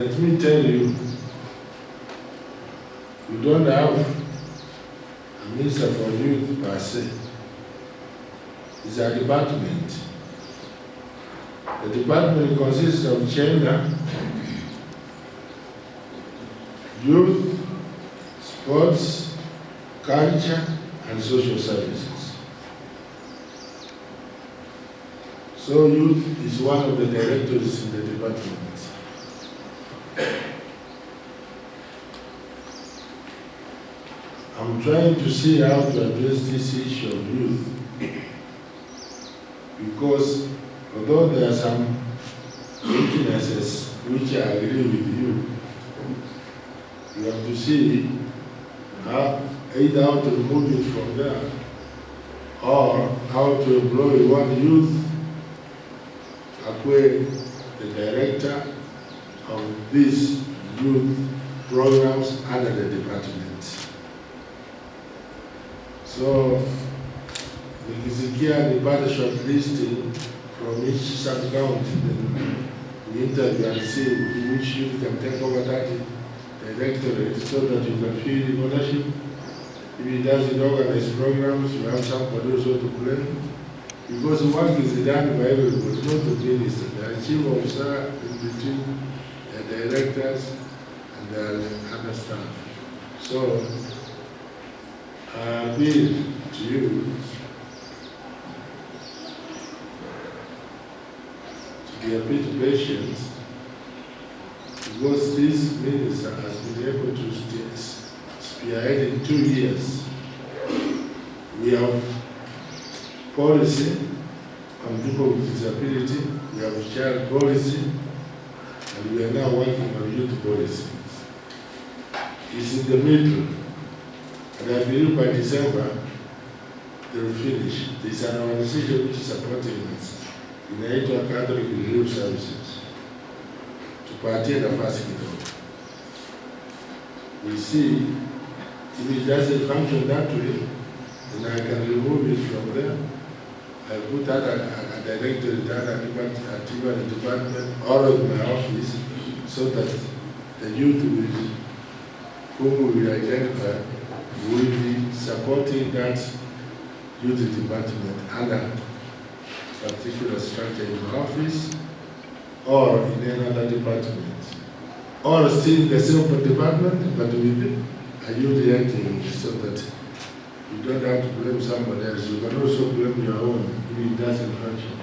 Let me tell you, we don't have a minister for youth per se. It's a department. The department consists of gender, youth, sports, culture, and social services. So youth is one of the directors in the department. I'm trying to see how to address this issue of youth, because although there are some weaknesses which I agree with you, you have to see how either how to remove it from there or how to employ one youth acquire the director of these youth programs under the department. So, nikisikia nipate shortlisting from each sub-county, then we interview and see which youth can take over that directorate so that you can feel ownership. If he doesn't organize programs, you have somebody also to play. Because work is done by everybody, not the minister. The chief officer in between the directors and the other staff. So, I appeal to you to be a bit patient, because this minister has been able to spearhead in 2 years. We have policy on people with disability, we have child policy, and we are now working on youth policy. It's in the middle, and I believe by December they will finish. There's an organization which is supporting us in the Catholic Relief Services to party the first kiddo. We see if it doesn't function that way, then I can remove it from there. I put that a director in that department or in my office, so that the youth whom we identify will be supporting that youth department under particular structure in the office or in another department, or still in the same department but with a youth acting, so that you don't have to blame somebody else. You can also blame your own if it doesn't function.